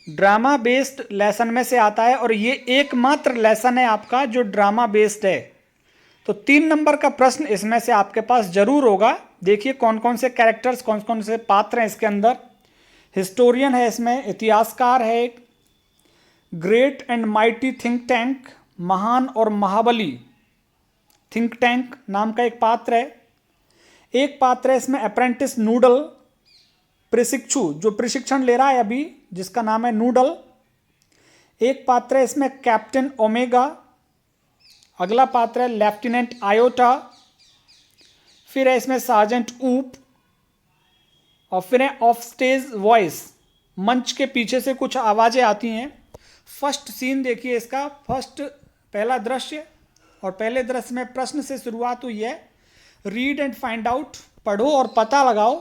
Drama based lesson में से आता है और ये एकमात्र लेसन है आपका जो ड्रामा बेस्ड है। तो 3 नंबर का प्रश्न इसमें से आपके पास जरूर होगा। देखिए कौन कौन से कैरेक्टर्स, कौन कौन से पात्र हैं इसके अंदर। हिस्टोरियन है, इसमें इतिहासकार है, great and mighty think tank, महान और महाबली थिंक टैंक नाम का एक पात्र है। एक पात्र है इसमें अप्रेंटिस नूडल, प्रशिक्षु जो प्रशिक्षण ले रहा है अभी, जिसका नाम है नूडल। एक पात्र है इसमें कैप्टन ओमेगा। अगला पात्र है लेफ्टिनेंट आयोटा। फिर है इसमें सार्जेंट ऊप। और फिर है ऑफ स्टेज वॉइस, मंच के पीछे से कुछ आवाजें आती हैं। फर्स्ट सीन देखिए इसका, पहला दृश्य, और पहले दृश्य में प्रश्न से शुरुआत हुई है, रीड एंड फाइंड आउट, पढ़ो और पता लगाओ।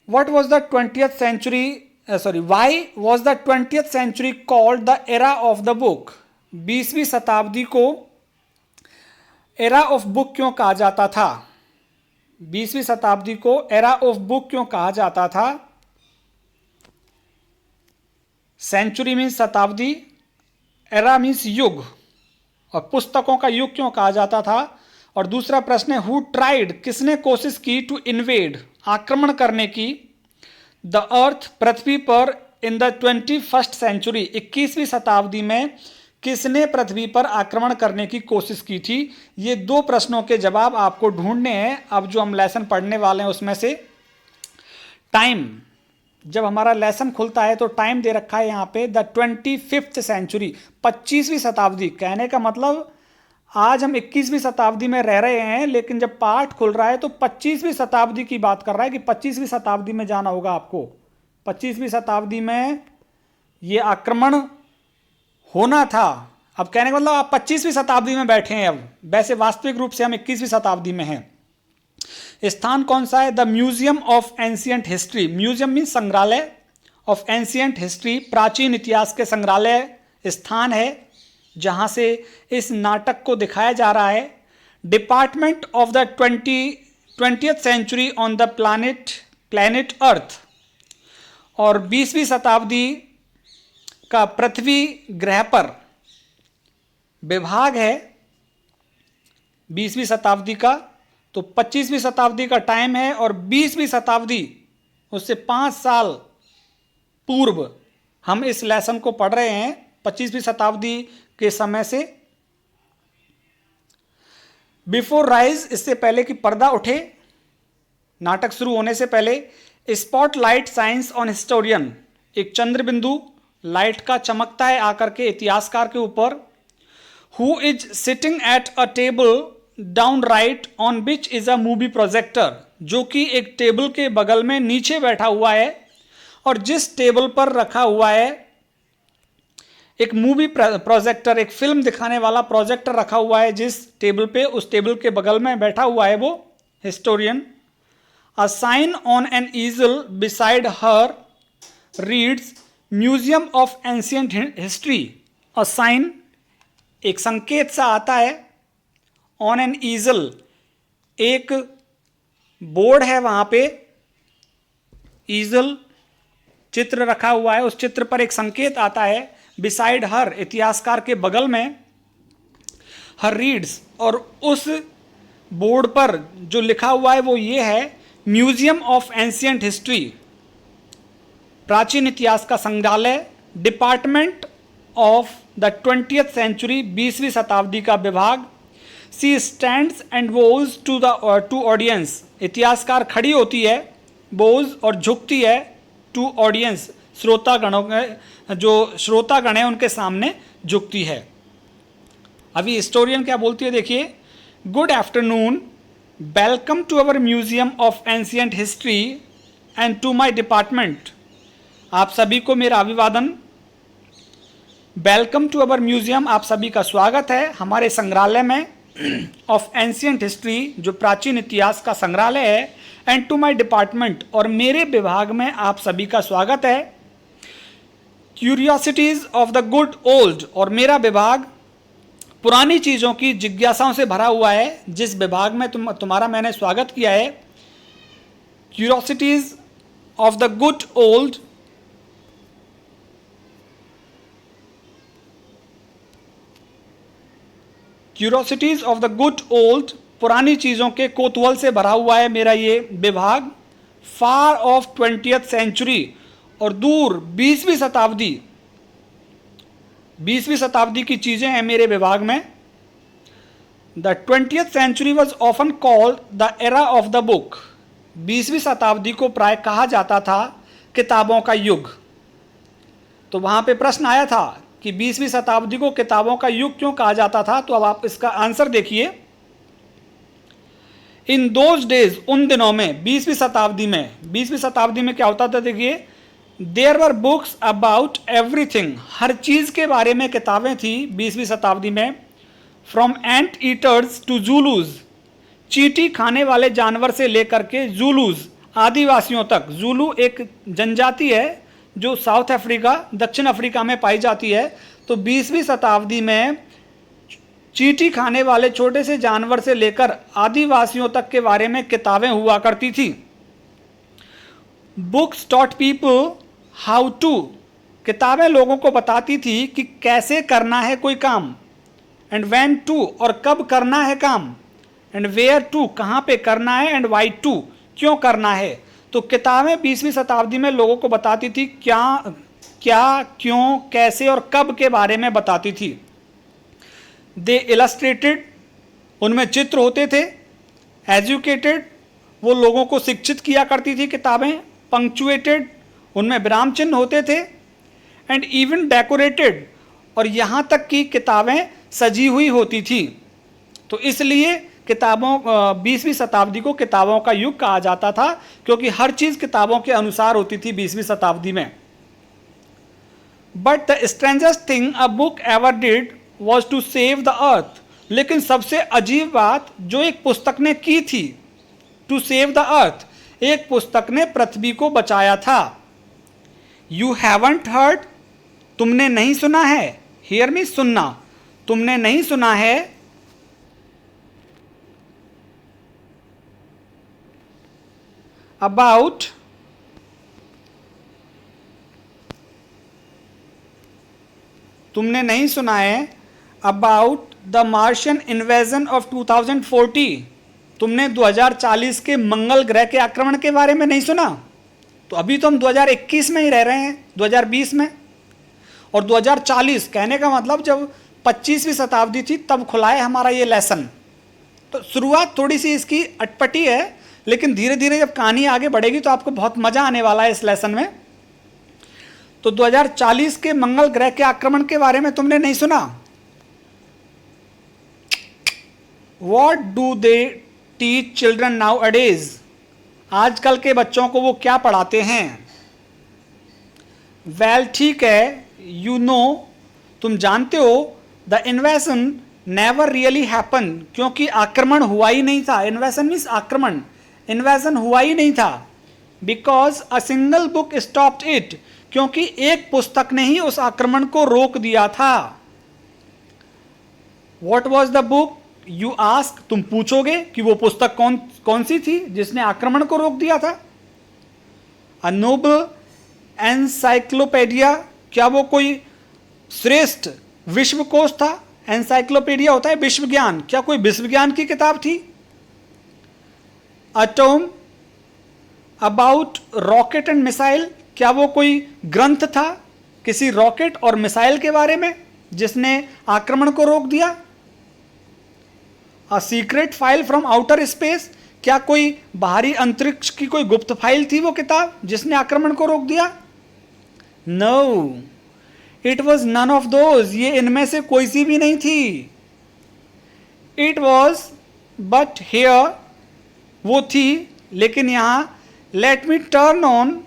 What was the 20th century why was the 20th century called the era of the book. 20वीं शताब्दी को एरा ऑफ बुक क्यों कहा जाता था? 20वीं शताब्दी को एरा ऑफ बुक क्यों कहा जाता था? सेंचुरी मीन्स शताब्दी, एरा मीन्स युग, और पुस्तकों का युग क्यों कहा जाता था? और दूसरा प्रश्न है हु ट्राइड, किसने कोशिश की, टू इन्वेड, आक्रमण करने की, द अर्थ, पृथ्वी पर, इन द 21st सेंचुरी, 21वीं शताब्दी में किसने पृथ्वी पर आक्रमण करने की कोशिश की थी? ये 2 प्रश्नों के जवाब आपको ढूंढने हैं। अब जो हम लेसन पढ़ने वाले हैं उसमें से टाइम, जब हमारा लेसन खुलता है तो टाइम दे रखा है यहाँ पे द 25th सेंचुरी, 25वीं शताब्दी। कहने का मतलब आज हम 21वीं शताब्दी में रह रहे हैं, लेकिन जब पाठ खुल रहा है तो 25वीं शताब्दी की बात कर रहा है कि 25वीं शताब्दी में जाना होगा आपको। 25वीं शताब्दी में ये आक्रमण होना था। अब कहने का मतलब आप 25वीं शताब्दी में बैठे हैं। अब वैसे वास्तविक रूप से हम 21वीं शताब्दी में हैं। स्थान कौन सा है? The museum of ancient history. Museum mean संग्रहालय, ऑफ एंशियंट हिस्ट्री, प्राचीन इतिहास के संग्रहालय स्थान है जहां से इस नाटक को दिखाया जा रहा है। Department of the 20th century on the planet earth, और 20वीं शताब्दी का पृथ्वी ग्रह पर विभाग है 20वीं शताब्दी का। तो 25वीं शताब्दी का टाइम है और 20वीं शताब्दी उससे 5 साल पूर्व हम इस लेसन को पढ़ रहे हैं, 25वीं शताब्दी के समय से। बिफोर राइज, इससे पहले कि पर्दा उठे, नाटक शुरू होने से पहले। स्पॉटलाइट साइंस ऑन हिस्टोरियन, एक चंद्र बिंदु लाइट का चमकता है आकर के इतिहासकार के ऊपर। Who is sitting at a table down right on which is a movie projector, जो कि एक टेबल के बगल में नीचे बैठा हुआ है और जिस टेबल पर रखा हुआ है एक मूवी प्रोजेक्टर, एक फिल्म दिखाने वाला प्रोजेक्टर रखा हुआ है जिस टेबल पे, उस टेबल के बगल में बैठा हुआ है वो historian. A sign on an easel beside her reads museum of ancient history. A sign, एक संकेत सा आता है, ऑन एन ईजल, एक बोर्ड है वहां पे, ईजल चित्र रखा हुआ है, उस चित्र पर एक संकेत आता है। बिसाइड हर, इतिहासकार के बगल में, हर रीड्स, और उस बोर्ड पर जो लिखा हुआ है वो ये है, म्यूजियम ऑफ एंशियंट हिस्ट्री, प्राचीन इतिहास का संग्रहालय, department of the 20th century, 20वीं शताब्दी का विभाग। She stands and bows to audience, इतिहासकार खड़ी होती है, बोज और झुकती है, टू ऑडियंस, श्रोतागणों, जो श्रोतागण है उनके सामने झुकती है। अभी हिस्टोरियन क्या बोलती है देखिए, good afternoon, welcome to our museum of ancient history and to my department. आप सभी को मेरा अभिवादन। वेलकम टू अवर म्यूजियम, आप सभी का स्वागत है हमारे संग्रहालय में, ऑफ एंशियंट हिस्ट्री, जो प्राचीन इतिहास का संग्रहालय है, एंड टू माई डिपार्टमेंट, और मेरे विभाग में आप सभी का स्वागत है। Curiosities of the good old, और मेरा विभाग पुरानी चीज़ों की जिज्ञासाओं से भरा हुआ है, जिस विभाग में तुम्हारा मैंने स्वागत किया है। Curiosities of the good old curiosities of the good old, पुरानी चीज़ों के कौतूहल से भरा हुआ है मेरा ये विभाग। फार ऑफ 20th सेंचुरी, और दूर 20वीं शताब्दी, 20वीं शताब्दी की चीज़ें हैं मेरे विभाग में। The 20th century was often called the era of the book, 20वीं शताब्दी को प्राय कहा जाता था किताबों का युग। तो वहाँ पे प्रश्न आया था कि 20वीं शताब्दी को किताबों का युग क्यों कहा जाता था, तो अब आप इसका आंसर देखिए। इन दोज डेज, उन दिनों में, 20वीं शताब्दी में, 20वीं शताब्दी में क्या होता था, देखिए, there were books about everything, हर चीज़ के बारे में किताबें थी 20वीं शताब्दी में। From anteaters to Zulus, चींटी खाने वाले जानवर से लेकर के जूलूज, आदिवासियों तक। जूलू एक जनजाति है जो साउथ अफ्रीका, दक्षिण अफ्रीका में पाई जाती है। तो 20वीं शताब्दी में चींटी खाने वाले छोटे से जानवर से लेकर आदिवासियों तक के बारे में किताबें हुआ करती थी। Books taught people how to, किताबें लोगों को बताती थी कि कैसे करना है कोई काम। एंड व्हेन टू, और कब करना है काम। एंड वेयर टू, कहाँ पे करना है। एंड वाई टू, क्यों करना है। तो किताबें 20वीं शताब्दी में लोगों को बताती थी क्या, क्यों, कैसे और कब के बारे में बताती थी। दे इलस्ट्रेटेड, उनमें चित्र होते थे। एजुकेटेड, वो लोगों को शिक्षित किया करती थी किताबें। पंक्चुएटेड, उनमें विराम चिन्ह होते थे। एंड इवन डेकोरेटेड, और यहाँ तक कि किताबें सजी हुई होती थी। तो इसलिए किताबों 20वीं शताब्दी को किताबों का युग कहा जाता था, क्योंकि हर चीज़ किताबों के अनुसार होती थी 20वीं शताब्दी में। But the strangest thing a book ever did was to save the earth, लेकिन सबसे अजीब बात जो एक पुस्तक ने की थी, टू सेव द अर्थ, एक पुस्तक ने पृथ्वी को बचाया था। यू हैवंट हर्ड, तुमने नहीं सुना है। हियर मीन सुनना, तुमने नहीं सुना है। अबाउट, तुमने नहीं सुना है about the Martian invasion of 2040, तुमने 2040 के मंगल ग्रह के आक्रमण के बारे में नहीं सुना। तो अभी तो हम 2021 में ही रह रहे हैं, 2020 में। और 2040 कहने का मतलब जब 25वीं शताब्दी थी तब खुला है हमारा ये लेसन। तो शुरुआत थोड़ी सी इसकी अटपटी है, लेकिन धीरे धीरे जब कहानी आगे बढ़ेगी तो आपको बहुत मजा आने वाला है इस लेसन में। तो 2040 के मंगल ग्रह के आक्रमण के बारे में तुमने नहीं सुना। What do they teach children now अडेज, आजकल के बच्चों को वो क्या पढ़ाते हैं। वेल, ठीक है, यू नो, तुम जानते हो, the invasion never really happen, क्योंकि आक्रमण हुआ ही नहीं था। इन्वेजन मीन्स आक्रमण, इन्वेजन हुआ ही नहीं था। Because a single book stopped it, क्योंकि एक पुस्तक ने ही उस आक्रमण को रोक दिया था। What was the book, you ask, तुम पूछोगे कि वो पुस्तक कौन सी थी जिसने आक्रमण को रोक दिया था। अ नोबल एनसाइक्लोपीडिया, क्या वो कोई श्रेष्ठ विश्वकोश था। एनसाइक्लोपीडिया होता है विश्व ज्ञान, क्या कोई विश्व ज्ञान की किताब थी। अटोम अबाउट रॉकेट एंड मिसाइल, क्या वो कोई ग्रंथ था किसी रॉकेट और मिसाइल के बारे में जिसने आक्रमण को रोक दिया। A secret file from outer space, क्या कोई बाहरी अंतरिक्ष की कोई गुप्त फाइल थी वो किताब जिसने आक्रमण को रोक दिया। No, it was none of those, ये इनमें से कोई सी भी नहीं थी। इट वॉज बट हियर, वो थी लेकिन यहां। Let me turn on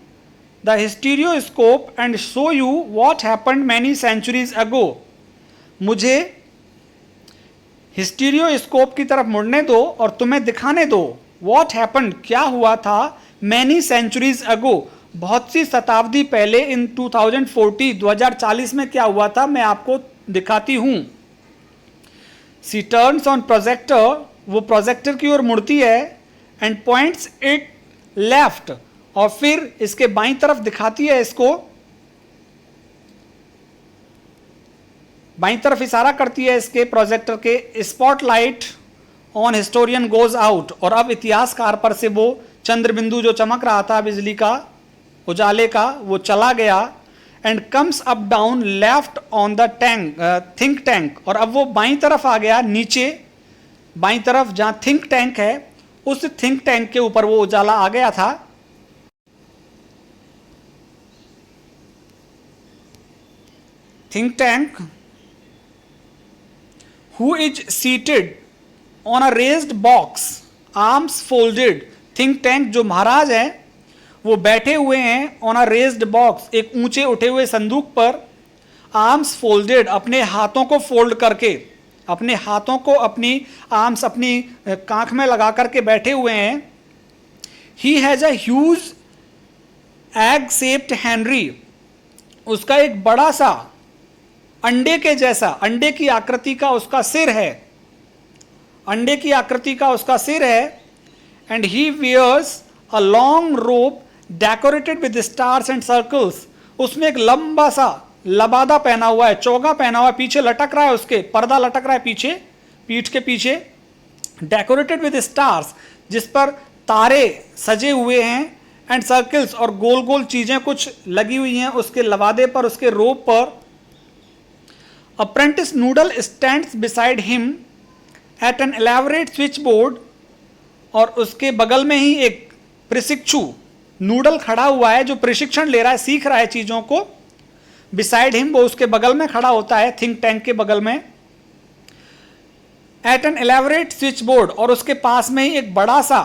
the historioscope and show you what happened many centuries ago, मुझे हिस्टीरियोस्कोप की तरफ मुड़ने दो और तुम्हें दिखाने दो वॉट हैपेंड, क्या हुआ था मैनी सेंचुरीज अगो, बहुत सी शताब्दी पहले। इन 2040 में क्या हुआ था मैं आपको दिखाती हूं। सी टर्न्स ऑन प्रोजेक्टर, वो प्रोजेक्टर की ओर मुड़ती है। एंड पॉइंट्स इट लेफ्ट, और फिर इसके बाईं तरफ दिखाती है इसको। बाईं तरफ इशारा करती है इसके प्रोजेक्टर के, spotlight on historian goes out, और अब इतिहासकार पर से वो चंद्रबिंदु जो चमक रहा था बिजली का, उजाले का, वो चला गया। And comes up down left on the tank think tank, और अब वो बाईं तरफ आ गया, नीचे बाईं तरफ जहां थिंक टैंक है, उस थिंक टैंक के ऊपर वो उजाला आ गया था। Think tank who is seated on a raised box, arms folded. Think tank जो महाराज है वो बैठे हुए हैं ऑन अ रेज्ड बॉक्स, एक ऊंचे उठे हुए संदूक पर, आर्म्स फोल्डेड, अपने हाथों को फोल्ड करके, अपने हाथों को अपनी आर्म्स अपनी कांख में लगा करके बैठे हुए हैं। He has a huge egg shaped Henry, उसका एक बड़ा सा अंडे के जैसा, अंडे की आकृति का उसका सिर है, अंडे की आकृति का उसका सिर है। And he wears a long robe decorated with stars and circles, उसमें एक लंबा सा लबादा पहना हुआ है, चोगा पहना हुआ है, पीछे लटक रहा है, उसके पर्दा लटक रहा है पीछे, पीठ के पीछे, डेकोरेटेड विद स्टार्स, जिस पर तारे सजे हुए हैं, एंड सर्कल्स, और गोल गोल चीजें कुछ लगी हुई हैं उसके लबादे पर, उसके रोप पर। Apprentice Noodle stands beside him at an elaborate switchboard, और उसके बगल में ही एक प्रशिक्षु नूडल खड़ा हुआ है जो प्रशिक्षण ले रहा है, सीख रहा है चीजों को। बिसाइड हिम, वो उसके बगल में खड़ा होता है, थिंक टैंक के बगल में। At an elaborate switchboard, और उसके पास में ही एक बड़ा सा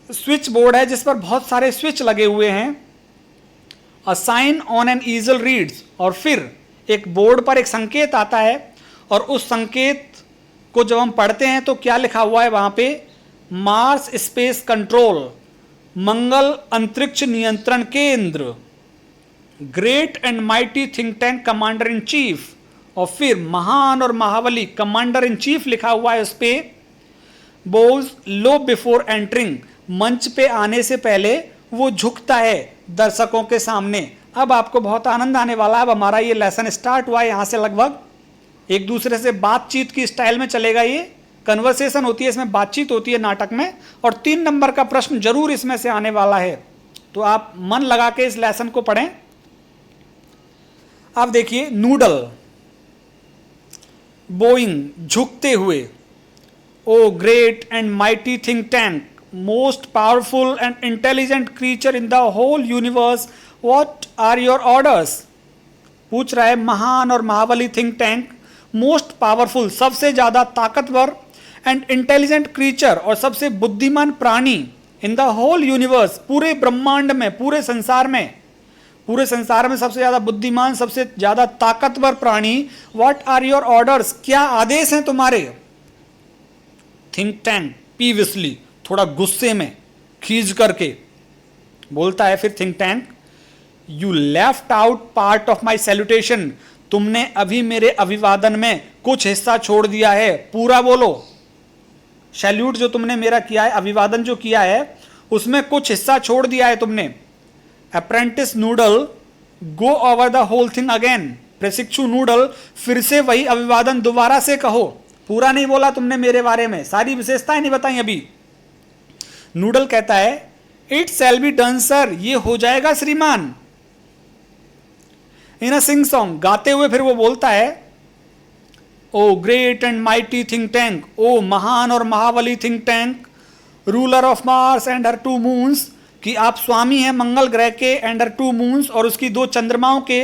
स्विच बोर्ड है जिस पर बहुत सारे स्विच लगे हुए हैं। A sign on an easel reads, और फिर एक बोर्ड पर एक संकेत आता है, और उस संकेत को जब हम पढ़ते हैं तो क्या लिखा हुआ है वहां पे, मार्स स्पेस कंट्रोल, मंगल अंतरिक्ष नियंत्रण केंद्र, great and mighty think tank commander in chief, और फिर महान और महाबली कमांडर इन चीफ लिखा हुआ है उस पे। बोज लो बिफोर एंटरिंग, मंच पे आने से पहले वो झुकता है दर्शकों के सामने। अब आपको बहुत आनंद आने वाला है। अब हमारा ये लेसन स्टार्ट हुआ है, यहां से लगभग एक दूसरे से बातचीत की स्टाइल में चलेगा, ये कन्वर्सेशन होती है, इसमें बातचीत होती है नाटक में, और 3 नंबर का प्रश्न जरूर इसमें से आने वाला है, तो आप मन लगा के इस लेसन को पढ़ें। आप देखिए, नूडल, बोइंग, झुकते हुए, O great and mighty think tank, most powerful and intelligent creature in the whole universe, what are your orders. पूछ रहा है महान और महाबली थिंक टैंक, मोस्ट पावरफुल, सबसे ज्यादा ताकतवर, एंड इंटेलिजेंट क्रीचर, और सबसे बुद्धिमान प्राणी, इन द होल यूनिवर्स, पूरे ब्रह्मांड में, पूरे संसार में, पूरे संसार में सबसे ज्यादा बुद्धिमान, सबसे ज्यादा ताकतवर प्राणी। व्हाट आर योर ऑर्डर्स, क्या आदेश हैं तुम्हारे। थिंक टैंक पीवियसली, थोड़ा गुस्से में, खींच करके बोलता है फिर think tank, you left out part of my salutation, तुमने अभी मेरे अभिवादन में कुछ हिस्सा छोड़ दिया है, पूरा बोलो। सैल्यूट जो तुमने मेरा किया है, अभिवादन जो किया है, उसमें कुछ हिस्सा छोड़ दिया है तुमने। Apprentice Noodle go over the whole thing again, प्रशिक्षु नूडल फिर से वही अभिवादन दोबारा से कहो, पूरा नहीं बोला तुमने मेरे बारे में, सारी विशेषताएं नहीं बताई अभी। नूडल कहता है, it shall be done sir, ये हो जाएगा श्रीमान। इन अ सिंग सॉन्ग, गाते हुए फिर वो बोलता है, O great and mighty think tank, O महान और महाबली think tank, ruler of Mars and her 2 moons, कि आप स्वामी हैं मंगल ग्रह के, एंड हर 2 मून्स, और उसकी 2 चंद्रमाओं के,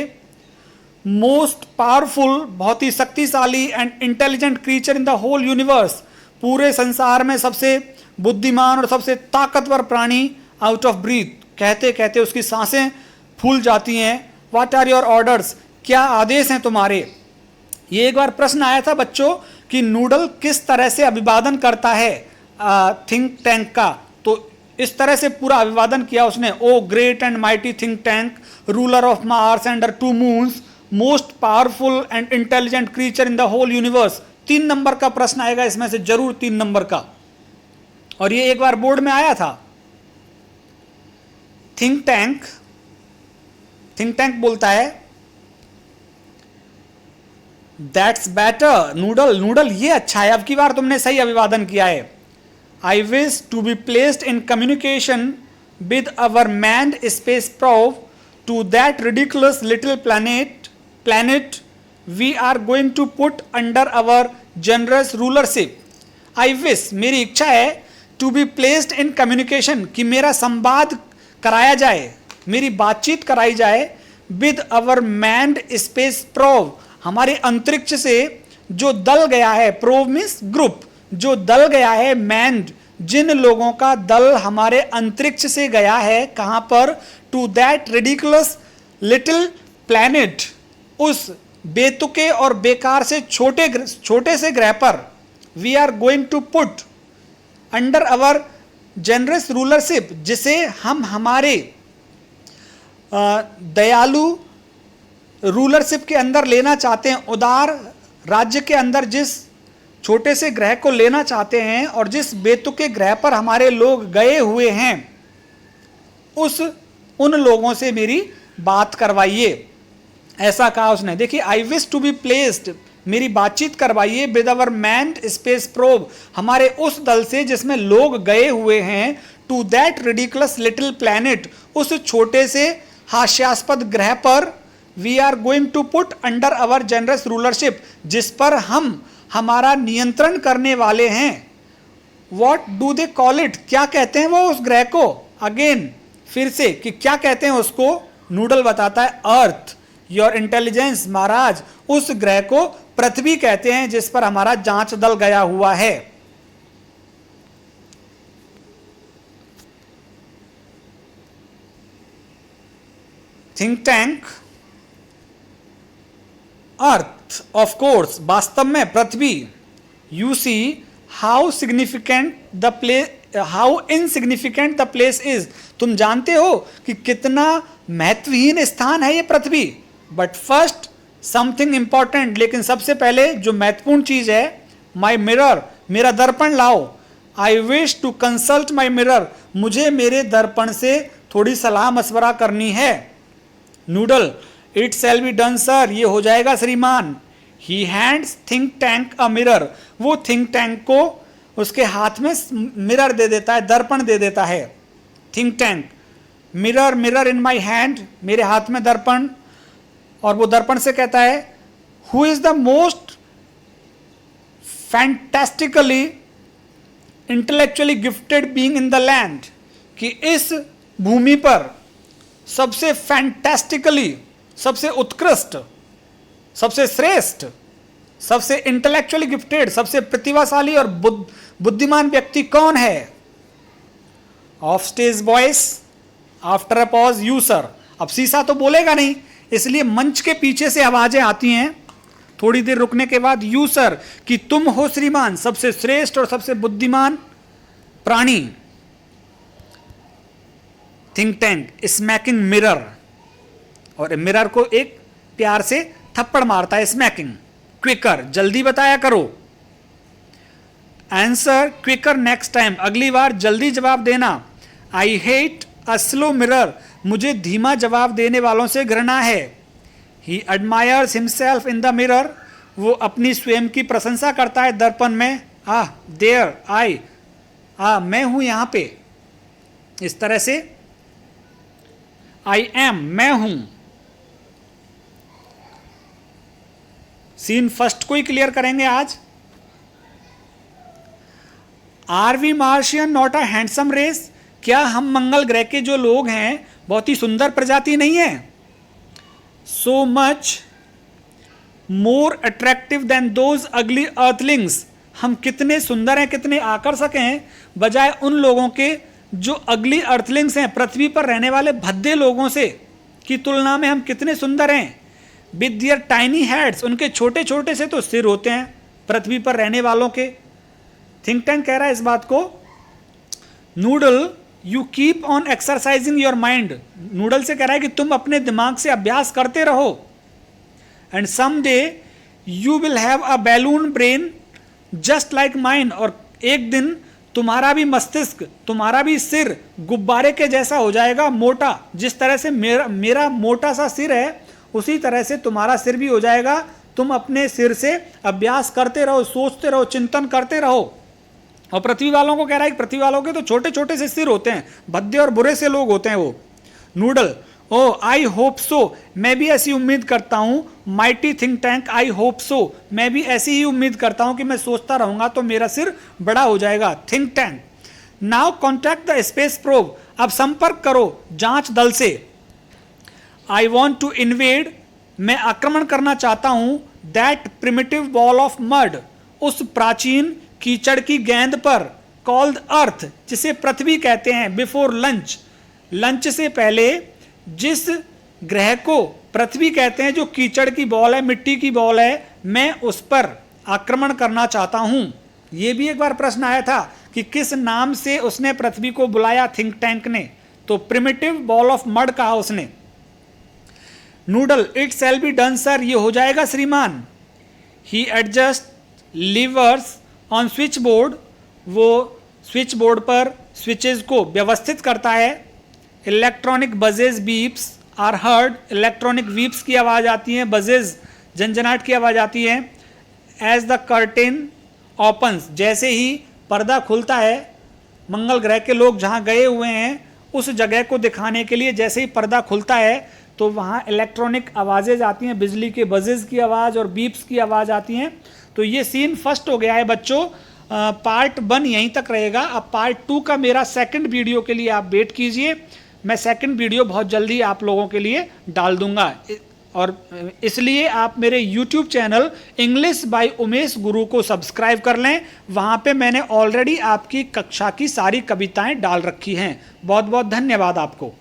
मोस्ट पावरफुल, बहुत ही शक्तिशाली, and intelligent creature in the whole universe, पूरे संसार में सबसे बुद्धिमान और सबसे ताकतवर प्राणी, आउट ऑफ ब्रीथ, कहते कहते उसकी सांसें फूल जाती हैं। व्हाट आर योर ऑर्डर्स, क्या आदेश हैं तुम्हारे। ये एक बार प्रश्न आया था बच्चों कि नूडल किस तरह से अभिवादन करता है थिंक टैंक का, तो इस तरह से पूरा अभिवादन किया उसने, O great and mighty think tank, ruler of Mars and 2 moons, most powerful and intelligent creature in the whole universe. 3 नंबर का प्रश्न आएगा इसमें से जरूर, 3 नंबर का, और ये एक बार बोर्ड में आया था। थिंक टैंक बोलता है, दैट्स बेटर नूडल, नूडल ये अच्छा है, अब की बार तुमने सही अभिवादन किया है। I wish to be placed in communication with our manned space probe to that ridiculous little planet we are going to put under our generous rulership. I wish, मेरी इच्छा है, to be placed in communication, कि मेरा संवाद कराया जाए, मेरी बातचीत कराई जाए with our manned space probe, हमारे अंतरिक्ष से जो दल गया है, probe means ग्रुप, जो दल गया है, manned, जिन लोगों का दल हमारे अंतरिक्ष से गया है, कहाँ पर, to that ridiculous little planet, उस बेतुके और बेकार से छोटे से ग्रह पर, we are going to put under our generous rulership, जिसे हम हमारे दयालु रूलरशिप के अंदर लेना चाहते हैं, उदार राज्य के अंदर जिस छोटे से ग्रह को लेना चाहते हैं और जिस बेतुके ग्रह पर हमारे लोग गए हुए हैं, उन लोगों से मेरी बात करवाइए, ऐसा कहा उसने। देखिए, I wish to be placed, मेरी बातचीत करवाइए with our manned space probe, हमारे उस दल से जिसमें लोग गए हुए हैं, to that ridiculous little planet, उस छोटे से हास्यास्पद ग्रह पर, we are going to put under our generous rulership, जिस पर हम हमारा नियंत्रण करने वाले हैं। What do they call it, क्या कहते हैं वो उस ग्रह को, अगेन फिर से कि क्या कहते हैं उसको, नूडल बताता है, अर्थ, योर इंटेलिजेंस महाराज, उस ग्रह को पृथ्वी कहते हैं जिस पर हमारा जांच दल गया हुआ है। Think tank, earth, of course, वास्तव में पृथ्वी, you see how significant the place, how insignificant the place is, तुम जानते हो कि कितना महत्वहीन स्थान है ये पृथ्वी। बट फर्स्ट समथिंग इंपॉर्टेंट, लेकिन सबसे पहले जो महत्वपूर्ण चीज है, माई मिरर, मेरा दर्पण लाओ। I wish to consult my mirror, मुझे मेरे दर्पण से थोड़ी सलाह मशवरा करनी है। Noodle, it shall be done sir, ये हो जाएगा श्रीमान। He hands think tank a mirror, वो थिंक टैंक को उसके हाथ में मिरर दे देता है, दर्पण दे देता है। Think tank, mirror, mirror in my hand, मेरे हाथ में दर्पण, और वो दर्पण से कहता है, who is the most fantastically intellectually gifted being in the land, कि इस भूमि पर सबसे फैंटास्टिकली, सबसे उत्कृष्ट, सबसे श्रेष्ठ, सबसे इंटेलेक्चुअली गिफ्टेड, सबसे प्रतिभाशाली और बुद्धिमान व्यक्ति कौन है। Of stage voice, after a pause, you sir, अब शीशा तो बोलेगा नहीं, इसलिए मंच के पीछे से आवाजें आती हैं थोड़ी देर रुकने के बाद, यू सर, कि तुम हो श्रीमान सबसे श्रेष्ठ और सबसे बुद्धिमान प्राणी। थिंक टैंक स्मैकिंग मिरर, और मिरर को एक प्यार से थप्पड़ मारता है, स्मैकिंग। क्विकर, जल्दी बताया करो। आंसर क्विकर नेक्स्ट टाइम, अगली बार जल्दी जवाब देना। I hate a slow mirror, मुझे धीमा जवाब देने वालों से घृणा है। He admires himself in the mirror, वो अपनी स्वयं की प्रशंसा करता है दर्पण में। देयर आई, मैं हूं यहां पे, इस तरह से आई एम, मैं हूं। सीन फर्स्ट को ही क्लियर करेंगे आज। Are we Martian not a handsome race, क्या हम मंगल ग्रह के जो लोग हैं बहुत ही सुंदर प्रजाति नहीं है। So much more attractive than those ugly earthlings, हम कितने सुंदर हैं, कितने आकर्षक हैं, बजाय उन लोगों के जो अगली अर्थलिंग्स हैं, पृथ्वी पर रहने वाले भद्दे लोगों से की तुलना में हम कितने सुंदर हैं। विद दियर टाइनी हेड्स, उनके छोटे छोटे से तो सिर होते हैं पृथ्वी पर रहने वालों के। थिंक टैंक कह रहा है इस बात को। Noodle, you keep on exercising your mind, noodle से कह रहा है कि तुम अपने दिमाग से अभ्यास करते रहो। And some day you will have a balloon brain just like mine, और एक दिन तुम्हारा भी मस्तिष्क, तुम्हारा भी सिर गुब्बारे के जैसा हो जाएगा, मोटा। जिस तरह से मेरा मोटा सा सिर है, उसी तरह से तुम्हारा सिर भी हो जाएगा तुम अपने सिर से अभ्यास करते रहो, सोचते रहो, चिंतन करते रहो। और पृथ्वी वालों को कह रहा है कि पृथ्वी वालों के तो छोटे छोटे से सिर होते हैं, भद्दे और बुरे से लोग होते हैं वो। Noodle, O I hope so, मैं भी ऐसी उम्मीद करता हूं। Mighty think tank, I hope so, मैं भी ऐसी ही उम्मीद करता हूं कि मैं सोचता रहूंगा तो मेरा सिर बड़ा हो जाएगा। Think tank. Now contact the space probe, अब संपर्क करो जांच दल से। आई वॉन्ट टू इन्वेड, मैं आक्रमण करना चाहता हूं। That primitive ball of mud, उस प्राचीन कीचड़ की गेंद पर। कॉल्ड अर्थ, जिसे पृथ्वी कहते हैं। बिफोर लंच, लंच से पहले जिस ग्रह को पृथ्वी कहते हैं, जो कीचड़ की बॉल है, मिट्टी की बॉल है, मैं उस पर आक्रमण करना चाहता हूं। यह भी एक बार प्रश्न आया था कि किस नाम से उसने पृथ्वी को बुलाया थिंक टैंक ने, तो प्रिमिटिव बॉल ऑफ मड कहा उसने। Noodle, it shall be done sir, ये हो जाएगा श्रीमान। He adjust levers on switchboard, वो स्विच बोर्ड पर स्विचेस को व्यवस्थित करता है। Electronic buzzes beeps are heard, electronic beeps की आवाज़ आती है, बजेज झंझनाहट की आवाज़ आती है। एज द कर्टेन ओपन्स, जैसे ही पर्दा खुलता है, मंगल ग्रह के लोग जहाँ गए हुए हैं उस जगह को दिखाने के लिए जैसे ही पर्दा खुलता है तो वहाँ इलेक्ट्रॉनिक आवाज़ें आती हैं, बिजली के बजेज की आवाज़ और बीप्स की आवाज़ आती हैं। तो ये सीन फर्स्ट हो गया है बच्चों। पार्ट 1 यहीं तक रहेगा। अब पार्ट 2 का मेरा सेकंड वीडियो के लिए आप वेट कीजिए। मैं सेकंड वीडियो बहुत जल्दी आप लोगों के लिए डाल दूंगा, और इसलिए आप मेरे YouTube channel English by Umesh गुरु को सब्सक्राइब कर लें। वहाँ पे मैंने ऑलरेडी आपकी कक्षा की सारी कविताएं डाल रखी हैं। बहुत बहुत धन्यवाद आपको।